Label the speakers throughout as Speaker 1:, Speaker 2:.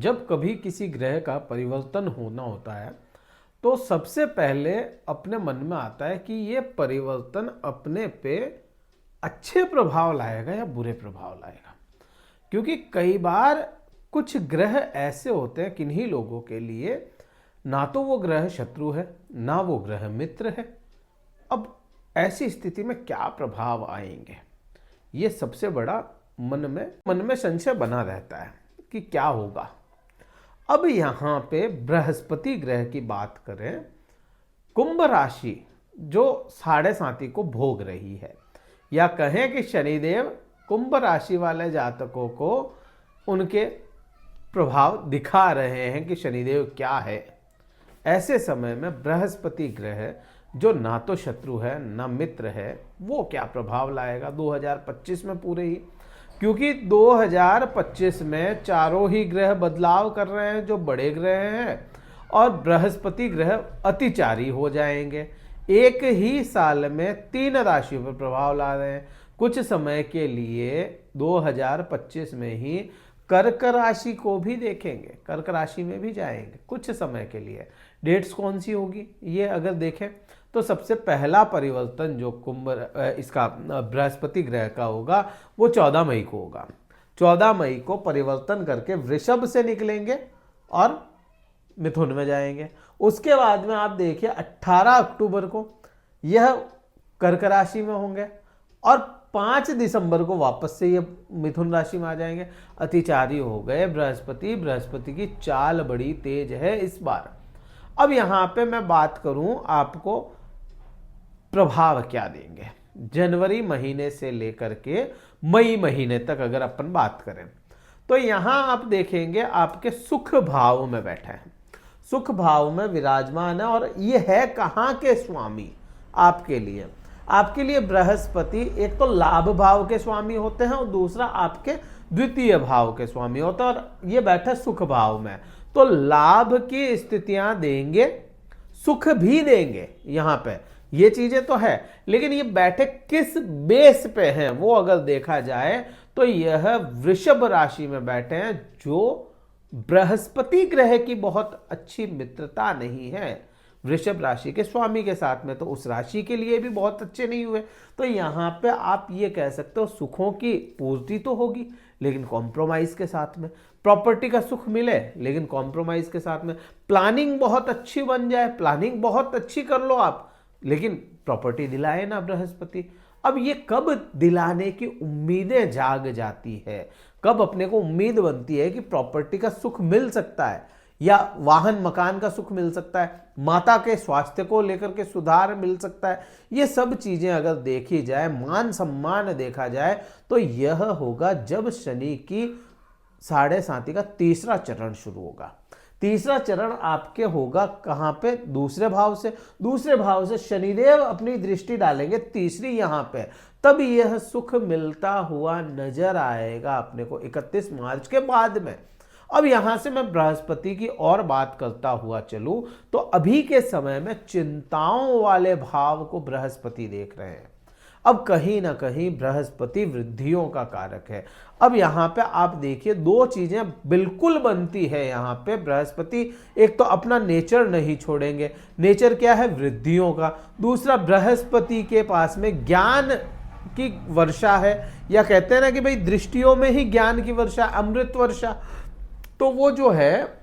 Speaker 1: जब कभी किसी ग्रह का परिवर्तन होना होता है तो सबसे पहले अपने मन में आता है कि ये परिवर्तन अपने पे अच्छे प्रभाव लाएगा या बुरे प्रभाव लाएगा। क्योंकि कई बार कुछ ग्रह ऐसे होते हैं किन्हीं लोगों के लिए ना तो वो ग्रह शत्रु है ना वो ग्रह मित्र है। अब ऐसी स्थिति में क्या प्रभाव आएंगे, ये सबसे बड़ा मन में संशय बना रहता है कि क्या होगा। अब यहाँ पे बृहस्पति ग्रह की बात करें, कुंभ राशि जो 7.5 को भोग रही है, या कहें कि शनिदेव कुंभ राशि वाले जातकों को उनके प्रभाव दिखा रहे हैं कि शनिदेव क्या है। ऐसे समय में बृहस्पति ग्रह जो ना तो शत्रु है ना मित्र है, वो क्या प्रभाव लाएगा 2025 में पूरे ही। क्योंकि 2025 में चारों ही ग्रह बदलाव कर रहे हैं जो बड़े ग्रह हैं, और बृहस्पति ग्रह अतिचारी हो जाएंगे। एक ही साल में 3 राशियों पर प्रभाव ला रहे हैं। कुछ समय के लिए 2025 में ही कर्क राशि को भी देखेंगे, कर्क राशि में भी जाएंगे कुछ समय के लिए। डेट्स कौन सी होगी ये अगर देखें तो सबसे पहला परिवर्तन जो इसका बृहस्पति ग्रह का होगा वो 14 मई को होगा। 14 मई को परिवर्तन करके वृषभ से निकलेंगे और मिथुन में जाएंगे। उसके बाद में आप देखिए 18 अक्टूबर को यह कर्क राशि में होंगे और 5 दिसंबर को वापस से ये मिथुन राशि में आ जाएंगे। अतिचारी हो गए बृहस्पति की चाल बड़ी तेज है इस बार। अब यहाँ पे मैं बात करूं आपको प्रभाव क्या देंगे जनवरी महीने से लेकर के मई महीने तक अगर अपन बात करें तो यहां आप देखेंगे आपके सुख भाव में बैठे हैं, सुख भाव में विराजमान है। और ये है कहां के स्वामी आपके लिए बृहस्पति एक तो लाभ भाव के स्वामी होते हैं और दूसरा आपके द्वितीय भाव के स्वामी होते हैं, और ये बैठे सुख भाव में। तो लाभ की स्थितियां देंगे, सुख भी देंगे। यहां पे ये चीजें तो है, लेकिन ये बैठे किस बेस पे हैं वो अगर देखा जाए तो यह वृषभ राशि में बैठे हैं जो बृहस्पति ग्रह की बहुत अच्छी मित्रता नहीं है वृषभ राशि के स्वामी के साथ में, तो उस राशि के लिए भी बहुत अच्छे नहीं हुए। तो यहां पे आप ये कह सकते हो सुखों की पूर्ति तो होगी लेकिन कॉम्प्रोमाइज के साथ में। प्रॉपर्टी का सुख मिले लेकिन कॉम्प्रोमाइज के साथ में। प्लानिंग बहुत अच्छी बन जाए, प्लानिंग बहुत अच्छी कर लो आप, लेकिन प्रॉपर्टी दिलाए ना बृहस्पति। अब ये कब दिलाने की उम्मीदें जाग जाती है, कब अपने को उम्मीद बनती है कि प्रॉपर्टी का सुख मिल सकता है या वाहन मकान का सुख मिल सकता है, माता के स्वास्थ्य को लेकर के सुधार मिल सकता है। ये सब चीजें अगर देखी जाए, मान सम्मान देखा जाए, तो यह होगा जब शनि की 7.5 का तीसरा चरण शुरू होगा। तीसरा चरण आपके होगा कहां पे, दूसरे भाव से शनिदेव अपनी दृष्टि डालेंगे तीसरी यहां पे, तब यह सुख मिलता हुआ नजर आएगा अपने को 31 मार्च के बाद में। अब यहां से मैं बृहस्पति की और बात करता हुआ चलूं तो अभी के समय में चिंताओं वाले भाव को बृहस्पति देख रहे हैं। अब कहीं ना कहीं बृहस्पति वृद्धियों का कारक है। अब यहाँ पे आप देखिए 2 चीजें बिल्कुल बनती है यहाँ पे बृहस्पति। एक तो अपना नेचर नहीं छोड़ेंगे, नेचर क्या है वृद्धियों का। दूसरा बृहस्पति के पास में ज्ञान की वर्षा है, या कहते हैं ना कि भाई दृष्टियों में ही ज्ञान की वर्षा, अमृत वर्षा। तो वो जो है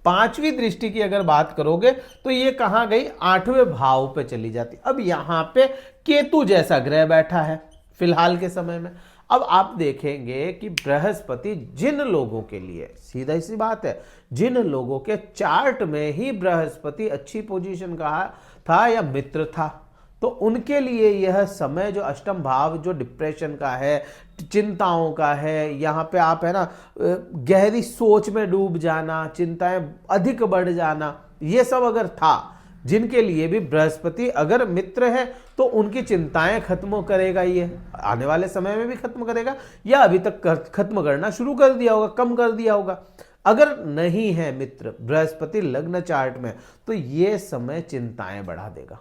Speaker 1: 5वीं दृष्टि की अगर बात करोगे तो ये कहां गई, 8वें भाव पे चली जाती। अब यहां पे केतु जैसा ग्रह बैठा है फिलहाल के समय में। अब आप देखेंगे कि बृहस्पति जिन लोगों के लिए, सीधा सी बात है, जिन लोगों के चार्ट में ही बृहस्पति अच्छी पोजीशन का था या मित्र था, तो उनके लिए यह समय जो अष्टम भाव जो डिप्रेशन का है, चिंताओं का है, यहाँ पे आप है ना गहरी सोच में डूब जाना, चिंताएं अधिक बढ़ जाना, ये सब अगर था, जिनके लिए भी बृहस्पति अगर मित्र है तो उनकी चिंताएं खत्म करेगा, ये आने वाले समय में भी खत्म करेगा या अभी तक खत्म करना शुरू कर दिया होगा, कम कर दिया होगा। अगर नहीं है मित्र बृहस्पति लग्न चार्ट में तो ये समय चिंताएं बढ़ा देगा।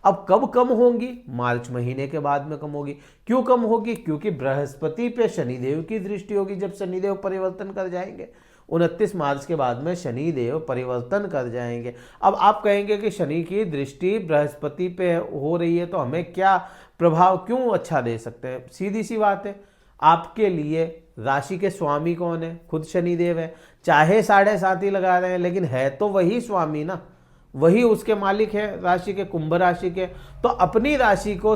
Speaker 1: अब कब कम होंगी, मार्च महीने के बाद में कम होगी। क्यों कम होगी, क्योंकि बृहस्पति पे शनिदेव की दृष्टि होगी। जब शनिदेव परिवर्तन कर जाएंगे 29 मार्च के बाद में शनि देव परिवर्तन कर जाएंगे। अब आप कहेंगे कि शनि की दृष्टि बृहस्पति पे हो रही है तो हमें क्या प्रभाव, क्यों अच्छा दे सकते हैं? सीधी सी बात है, आपके लिए राशि के स्वामी कौन है? खुद शनि देव है। चाहे 7.5 ही लगा रहे हैं लेकिन है तो वही स्वामी ना, वही उसके मालिक है राशि के, कुंभ राशि के। तो अपनी राशि को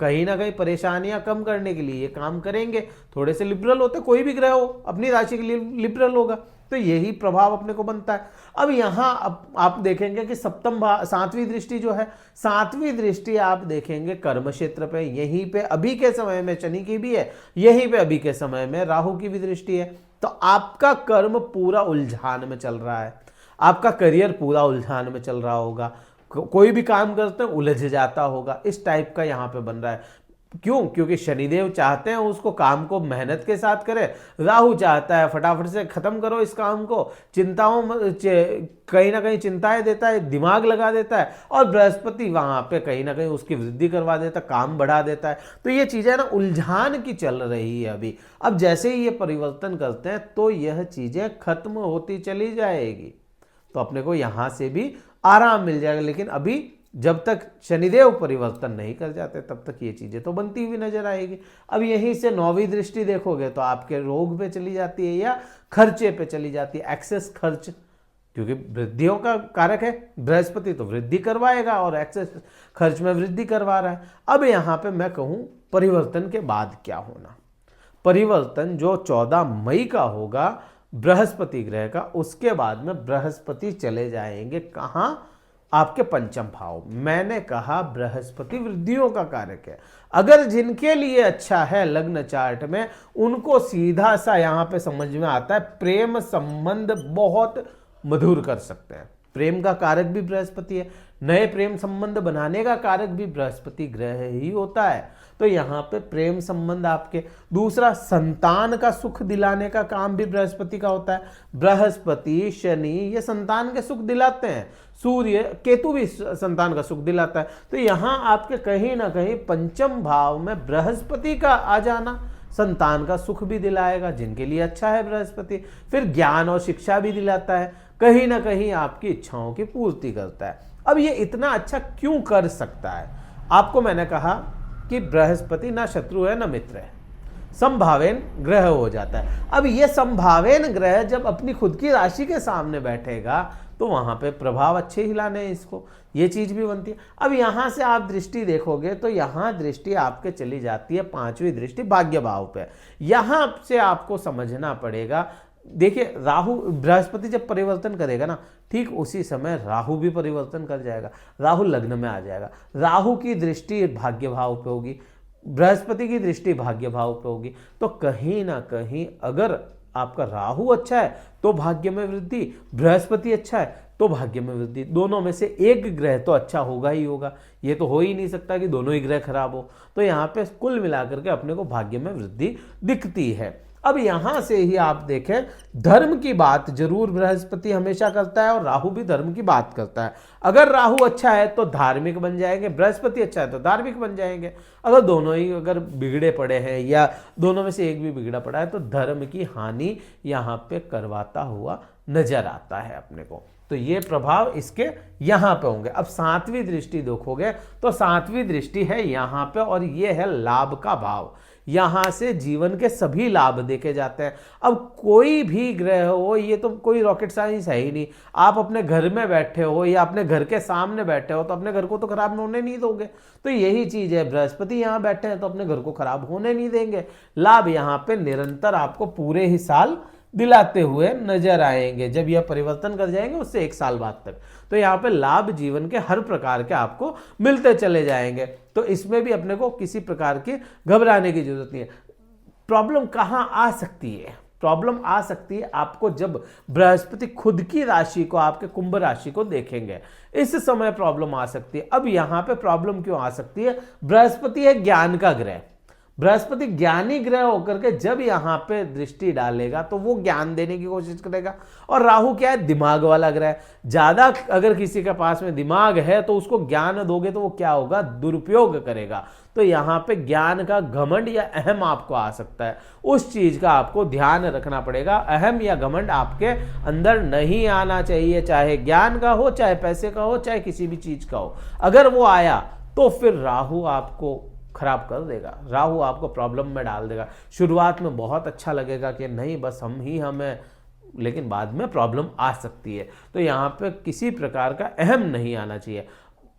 Speaker 1: कहीं ना कहीं परेशानियां कम करने के लिए ये काम करेंगे। थोड़े से लिबरल होते, कोई भी ग्रह हो अपनी राशि के लिए लिबरल होगा, तो यही प्रभाव अपने को बनता है। अब यहाँ आप देखेंगे कि सातवीं दृष्टि जो है, सातवीं दृष्टि आप देखेंगे कर्म क्षेत्र पे, यहीं पे अभी के समय में शनि की भी है, यहीं पे अभी के समय में राहु की भी दृष्टि है। तो आपका कर्म पूरा उलझान में चल रहा है, आपका करियर पूरा उलझान में चल रहा होगा, कोई भी काम करते हैं उलझ जाता होगा, इस टाइप का यहाँ पे बन रहा है। क्यों? क्योंकि शनिदेव चाहते हैं उसको काम को मेहनत के साथ करे, राहु चाहता है फटाफट से खत्म करो इस काम को, चिंताओं कहीं ना कहीं चिंताएं देता है, दिमाग लगा देता है, और बृहस्पति वहां पे कहीं ना कहीं उसकी वृद्धि करवा देता है, काम बढ़ा देता है। तो ये चीजें ना उलझान की चल रही है अभी। अब जैसे ही ये परिवर्तन करते हैं तो यह चीजें खत्म होती चली जाएगी, तो अपने को यहां से भी आराम मिल जाएगा। लेकिन अभी जब तक शनिदेव परिवर्तन नहीं कर जाते तब तक ये चीजें तो बनती हुई नजर आएगी। अब यहीं से 9वीं दृष्टि देखोगे तो आपके रोग पे चली जाती है या खर्चे पे चली जाती है, एक्सेस खर्च, क्योंकि वृद्धियों का कारक है बृहस्पति, तो वृद्धि करवाएगा और एक्सेस खर्च में वृद्धि करवा रहा है। अब यहाँ पे मैं कहूँ परिवर्तन के बाद क्या होना, परिवर्तन जो 14 मई का होगा बृहस्पति ग्रह का, उसके बाद में बृहस्पति चले जाएंगे कहां? आपके पंचम भाव। मैंने कहा बृहस्पति वृद्धियों का कारक है। अगर जिनके लिए अच्छा है लग्न चार्ट में, उनको सीधा सा यहां पे समझ में आता है, प्रेम संबंध बहुत मधुर कर सकते हैं। प्रेम का कारक भी बृहस्पति है, नए प्रेम संबंध बनाने का कारक भी बृहस्पति ग्रह ही होता है। तो यहाँ पे प्रेम संबंध आपके, दूसरा संतान का सुख दिलाने का काम भी बृहस्पति का होता है। बृहस्पति शनि ये संतान के सुख दिलाते हैं, सूर्य केतु भी संतान का सुख दिलाता है। तो यहाँ आपके कहीं ना कहीं पंचम भाव में बृहस्पति का आ जाना संतान का सुख भी दिलाएगा, जिनके लिए अच्छा है बृहस्पति। फिर ज्ञान और शिक्षा भी दिलाता है, कहीं ना कहीं आपकी इच्छाओं की पूर्ति करता है। अब ये इतना अच्छा क्यों कर सकता है? आपको मैंने कहा कि बृहस्पति ना शत्रु है ना मित्र है, संभावेन ग्रह हो जाता है। अब ये संभावेन ग्रह जब अपनी खुद की राशि के सामने बैठेगा तो वहां पे प्रभाव अच्छे ही लाने हैं इसको, ये चीज भी बनती है। अब यहां से आप दृष्टि देखोगे तो यहां दृष्टि आपके चली जाती है 5वीं दृष्टि भाग्य भाव पे। यहां से आपको समझना पड़ेगा, देखिए राहु बृहस्पति जब परिवर्तन करेगा ना, ठीक उसी समय राहु भी परिवर्तन कर जाएगा, राहु लग्न में आ जाएगा। राहु की दृष्टि भाग्य भाव पे होगी, बृहस्पति की दृष्टि भाग्य भाव पे होगी। तो कहीं ना कहीं अगर आपका राहु अच्छा है तो भाग्य में वृद्धि, बृहस्पति अच्छा है तो भाग्य में वृद्धि, दोनों में से एक ग्रह तो अच्छा होगा ही होगा। ये तो हो ही नहीं सकता कि दोनों ही ग्रह खराब हो। तो यहाँ पे कुल मिलाकर के अपने को भाग्य में वृद्धि दिखती है। अब यहां से ही आप देखें, धर्म की बात जरूर बृहस्पति हमेशा करता है और राहु भी धर्म की बात करता है। अगर राहु अच्छा है तो धार्मिक बन जाएंगे, बृहस्पति अच्छा है तो धार्मिक बन जाएंगे। अगर दोनों ही अगर बिगड़े पड़े हैं या दोनों में से एक भी बिगड़ा पड़ा है तो धर्म की हानि यहाँ पे करवाता हुआ नजर आता है अपने को। तो ये प्रभाव इसके यहां पे होंगे। अब 7वीं दृष्टि देखोगे तो 7वीं दृष्टि है यहां पे और ये है लाभ का भाव। यहां से जीवन के सभी लाभ देखे जाते हैं। अब कोई भी ग्रह हो, ये तो कोई रॉकेट साइंस है ही नहीं। आप अपने घर में बैठे हो या अपने घर के सामने बैठे हो तो अपने घर को तो खराब होने नहीं दोगे। तो यही चीज है, बृहस्पति यहां बैठे हैं तो अपने घर को खराब होने नहीं देंगे। लाभ यहां पे निरंतर आपको पूरे ही साल दिलाते हुए नजर आएंगे, जब यह परिवर्तन कर जाएंगे उससे 1 साल बाद तक। तो यहाँ पे लाभ जीवन के हर प्रकार के आपको मिलते चले जाएंगे। तो इसमें भी अपने को किसी प्रकार की घबराने की जरूरत नहीं है। प्रॉब्लम कहाँ आ सकती है? प्रॉब्लम आ सकती है आपको जब बृहस्पति खुद की राशि को, आपके कुंभ राशि को देखेंगे, इस समय प्रॉब्लम आ सकती है। अब यहाँ पे प्रॉब्लम क्यों आ सकती है? बृहस्पति है ज्ञान का ग्रह, बृहस्पति ज्ञानी ग्रह होकर के जब यहाँ पे दृष्टि डालेगा तो वो ज्ञान देने की कोशिश करेगा। और राहु क्या है, दिमाग वाला ग्रह। ज्यादा अगर किसी के पास में दिमाग है तो उसको ज्ञान दोगे तो वो क्या होगा, दुरुपयोग करेगा। तो यहाँ पे ज्ञान का घमंड या अहम आपको आ सकता है, उस चीज का आपको ध्यान रखना पड़ेगा। अहम या घमंड आपके अंदर नहीं आना चाहिए, चाहे ज्ञान का हो, चाहे पैसे का हो, चाहे किसी भी चीज का हो। अगर वो आया तो फिर राहु आपको खराब कर देगा, राहु आपको प्रॉब्लम में डाल देगा। शुरुआत में बहुत अच्छा लगेगा कि नहीं बस हम हैं, लेकिन बाद में प्रॉब्लम आ सकती है। तो यहाँ पे किसी प्रकार का अहम नहीं आना चाहिए।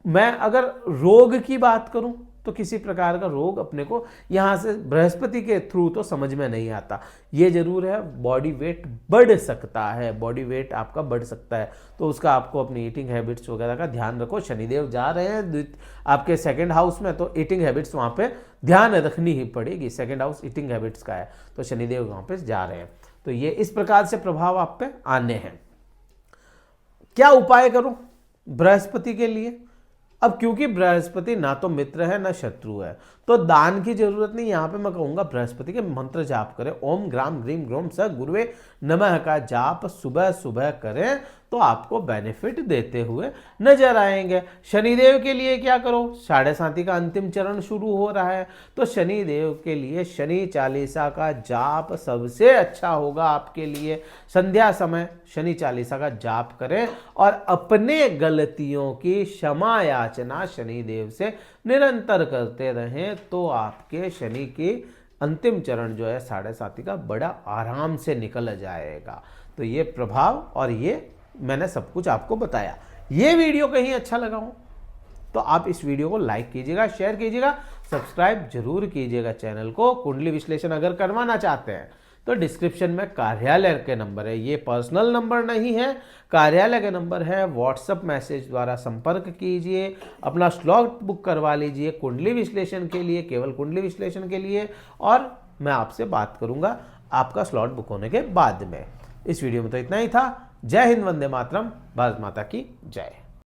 Speaker 1: मैं अगर रोग की बात करूं तो किसी प्रकार का रोग अपने को यहाँ से बृहस्पति के थ्रू तो समझ में नहीं आता। ये जरूर है बॉडी वेट बढ़ सकता है, बॉडी वेट आपका बढ़ सकता है, तो उसका आपको अपनी ईटिंग हैबिट्स वगैरह का ध्यान रखो। शनिदेव जा रहे हैं आपके सेकंड हाउस में, तो ईटिंग हैबिट्स वहाँ पे ध्यान रखनी ही पड़ेगी। सेकंड हाउस ईटिंग हैबिट्स का है, तो शनिदेव वहाँ पे जा रहे हैं, तो ये इस प्रकार से प्रभाव आप पे आने हैं। क्या उपाय करूं बृहस्पति के लिए? अब क्योंकि बृहस्पति ना तो मित्र है ना शत्रु है, तो दान की जरूरत नहीं। यहां पे मैं कहूंगा बृहस्पति के मंत्र जाप करें। ओम ग्राम ग्रीम ग्रोम स गुरुवे नमः का जाप सुबह सुबह करें तो आपको बेनिफिट देते हुए नजर आएंगे। शनिदेव के लिए क्या करो, 7.5 का अंतिम चरण शुरू हो रहा है, तो शनिदेव के लिए शनि चालीसा का जाप सबसे अच्छा होगा आपके लिए। संध्या समय शनि चालीसा का जाप करें और अपने गलतियों की क्षमा याचना शनिदेव से निरंतर करते रहें, तो आपके शनि की अंतिम चरण जो है 7.5 का बड़ा आराम से निकल जाएगा। तो ये प्रभाव और ये मैंने सब कुछ आपको बताया। ये वीडियो कहीं अच्छा लगा हो तो आप इस वीडियो को लाइक कीजिएगा, शेयर कीजिएगा, सब्सक्राइब जरूर कीजिएगा चैनल को। कुंडली विश्लेषण अगर करवाना चाहते हैं तो डिस्क्रिप्शन में कार्यालय के नंबर है, ये पर्सनल नंबर नहीं है, कार्यालय का नंबर है। व्हाट्सएप मैसेज द्वारा संपर्क कीजिए, अपना स्लॉट बुक करवा लीजिए कुंडली विश्लेषण के लिए, केवल कुंडली विश्लेषण के लिए, और मैं आपसे बात करूंगा आपका स्लॉट बुक होने के बाद में। इस वीडियो में तो इतना ही था। जय हिंद, वंदे मातरम, भारत माता की जय।